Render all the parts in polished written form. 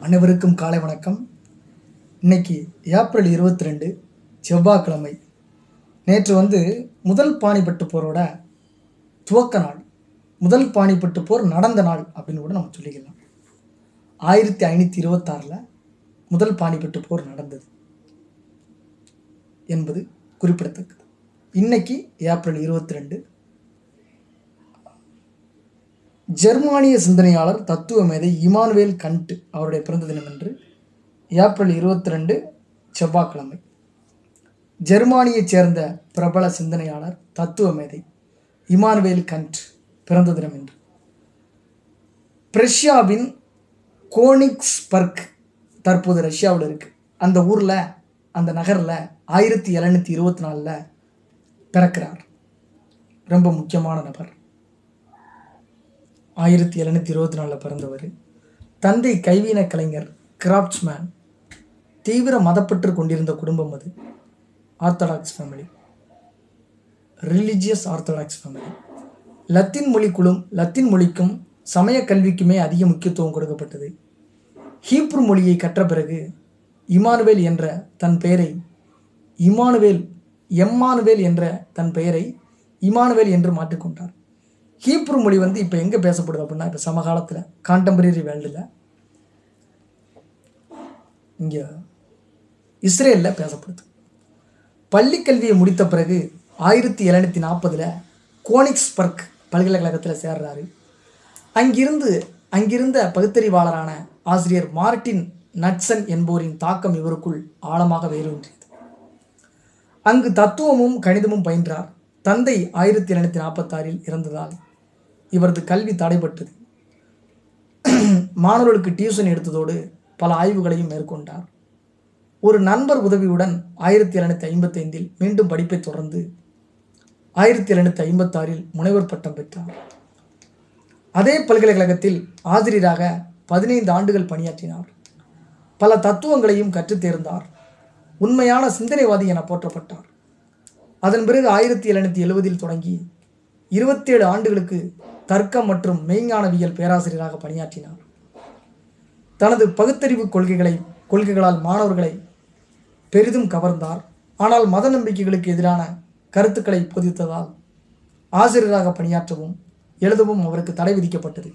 அனைவருக்கும் காலை வணக்கம். இன்னைக்கு ஏப்ரல் 22 செவ்வாய்க்கிழமை. நேற்று முதல் பானிபட்டு போரோட துவக்க நாள். முதல் பானிபட்டு போர் நடந்த நாள் அப்படின்னு கூட நம்ம சொல்லிக்கலாம். 1526 முதல் பானிபட்டு போர் நடந்தது என்பது குறிப்பிடத்தக்கது. இன்னைக்கு ஏப்ரல் 22 ஜெர்மானிய சிந்தனையாளர் தத்துவ மேதை இமானுவேல் கண்ட் அவருடைய பிறந்த தினம் என்று ஏப்ரல் 22 செவ்வாய்க்கிழமை. ஜெர்மானியைச் சேர்ந்த பிரபல சிந்தனையாளர் தத்துவ மேதை இமானுவேல் கண்ட் பிறந்த தினம் என்று. பிரஷ்யாவின் கோனிக்ஸ்பர்க் தற்போது ரஷ்யாவில் இருக்கு. அந்த ஊரில், அந்த நகரில் 1724 பிறக்கிறார். ரொம்ப முக்கியமான நபர். 1724 பிறந்தவர். தந்தை கைவின கலைஞர், கிராஃப்ட்ஸ்மேன். தீவிர மதப்பற்று கொண்டிருந்த குடும்பம் அது. Orthodox family, religious orthodox family. Latin மொழிக்கும் சமய கல்விக்குமே அதிக முக்கியத்துவம் கொடுக்கப்பட்டது. ஹீப்ரு மொழியை கற்ற பிறகு இமானுவேல் என்ற தன் பெயரை எம்மானுவேல் என்ற தன் பெயரை இமானுவேல் என்று மாற்றிக்கொண்டார். ஹீப்ரு மொழி இப்போ எங்கே பேசப்படுது அப்படின்னா, இப்போ சமகாலத்தில் கான்டெம்பரரி வேர்ல்டில் இங்கே இஸ்ரேலில் பேசப்படுது. பள்ளி கல்வியை முடித்த பிறகு 1740 கோனிக்ஸ்பர்க் பல்கலைக்கழகத்தில் சேர்றாரு. அங்கிருந்த பகுத்தறிவாளரான ஆசிரியர் மார்ட்டின் நட்சன் என்போரின் தாக்கம் இவருக்குள் ஆழமாக வேரூன்றியது. அங்கு தத்துவமும் கணிதமும் பயின்றார். தந்தை 1746 இறந்ததால் இவரது கல்வி தடைப்பட்டது. மாணவர்களுக்கு டியூஷன் எடுத்ததோடு பல ஆய்வுகளையும் மேற்கொண்டார். ஒரு நண்பர் உதவியுடன் 1755 மீண்டும் படிப்பை தொடர்ந்து 1756 முனைவர் பட்டம் பெற்றார். அதே பல்கலைக்கழகத்தில் ஆசிரியராக 15 ஆண்டுகள் பணியாற்றினார். பல தத்துவங்களையும் கற்றுத் தேர்ந்தார். உண்மையான சிந்தனைவாதி என போற்றப்பட்டார். அதன் பிறகு 1770 தொடங்கி 27 ஆண்டுகளுக்கு தர்க்கம் மற்றும் மெய்ஞானவியல் பேராசிரியராக பணியாற்றினார். தனது பகுத்தறிவு கொள்கைகளால் மாணவர்களை பெரிதும் கவர்ந்தார். ஆனால் மத நம்பிக்கைகளுக்கு எதிரான கருத்துக்களை போதித்ததால் ஆசிரியராக பணியாற்றவும் எழுதவும் அவருக்கு தடை விதிக்கப்பட்டது.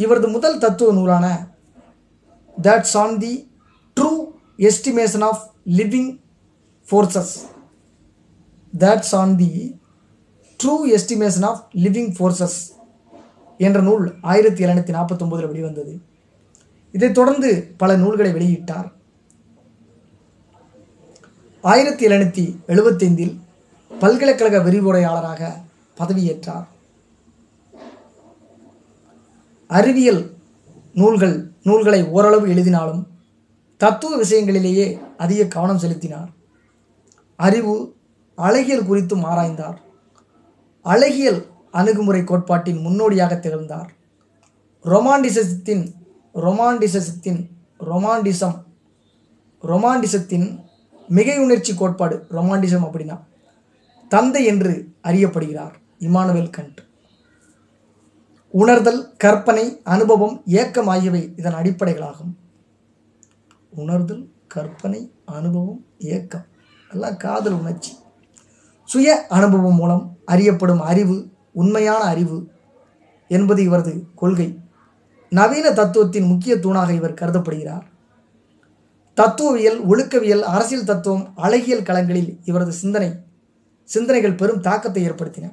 இவரது முதல் தத்துவ நூலான thoughts on the true estimation of living forces என்ற நூல் 1749 வெளிவந்தது. இதைத் தொடர்ந்து பல நூல்களை வெளியிட்டார். 1775 பல்கலைக்கழக விரிவுரையாளராக பதவியேற்றார். அறிவியல் நூல்களை ஓரளவு எழுதினாலும் தத்துவ விஷயங்களிலேயே அதிக கவனம் செலுத்தினார். அழகியல் குறித்தும் ஆராய்ந்தார். அழகியல் அணுகுமுறை கோட்பாட்டின் முன்னோடியாக திகழ்ந்தார். ரொமாண்டிசத்தின் மிகையுணர்ச்சி கோட்பாடு, ரொமாண்டிசம் அப்படின்னா தந்தை என்று அறியப்படுகிறார் இமானுவேல் கண்ட். உணர்தல், கற்பனை, அனுபவம், ஏக்கம் ஆகியவை இதன் அடிப்படைகளாகும். உணர்தல், கற்பனை, அனுபவம், ஏக்கம் எல்லாம் காதல் உணர்ச்சி. சுய அனுபவம் மூலம் அறியப்படும் அறிவு உண்மையான அறிவு என்பது இவரது கொள்கை. நவீன தத்துவத்தின் முக்கிய தூணாக இவர் கருதப்படுகிறார். தத்துவவியல், ஒழுக்கவியல், அரசியல் தத்துவம், அழகியல் களங்களில் இவரது சிந்தனைகள் பெரும் தாக்கத்தை ஏற்படுத்தின.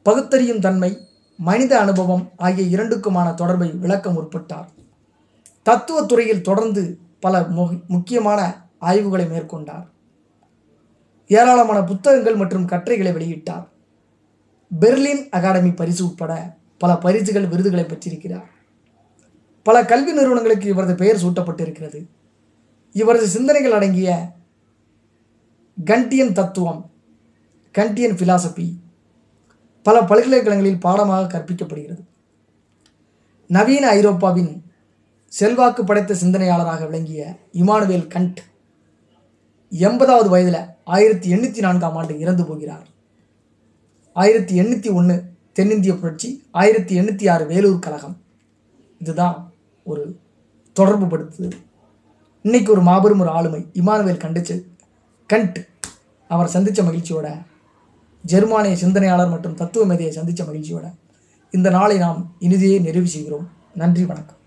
பகுத்தறியும் தன்மை, மனித அனுபவம் ஆகிய இரண்டுக்குமான தொடர்பை விளக்க முற்பட்டார். தத்துவத்துறையில் தொடர்ந்து பல முக்கியமான ஆய்வுகளை மேற்கொண்டார். ஏராளமான புத்தகங்கள் மற்றும் கட்டுரைகளை வெளியிட்டார். பெர்லின் அகாடமி பரிசு உட்பட பல பரிசுகள், விருதுகளை பெற்றிருக்கிறார். பல கல்வி நிறுவனங்களுக்கு இவரது பெயர் சூட்டப்பட்டிருக்கிறது. இவரது சிந்தனைகள் அடங்கிய கண்டியன் தத்துவம், கண்டியன் பிலாசபி பல பல்கலைக்கழகங்களில் பாடமாக கற்பிக்கப்படுகிறது. நவீன ஐரோப்பாவின் செல்வாக்கு படைத்த சிந்தனையாளராக விளங்கிய இமானுவேல் கண்ட் 80வது வயதில் 1804 இறந்து போகிறார். 1801 தென்னிந்திய புரட்சி, 1806 வேலூர் கழகம். இதுதான் ஒரு தொடர்பு படுத்துது. இன்னைக்கு ஒரு மாபெரும் ஒரு ஆளுமை இமானுவேல் கண்ட் அவர் சந்தித்த மகிழ்ச்சியோட, ஜெர்மானிய சிந்தனையாளர் மற்றும் தத்துவ மேதையை சந்தித்த மகிழ்ச்சியோட இந்த நாளை நாம் இனிதே நிறைவு செய்கிறோம். நன்றி, வணக்கம்.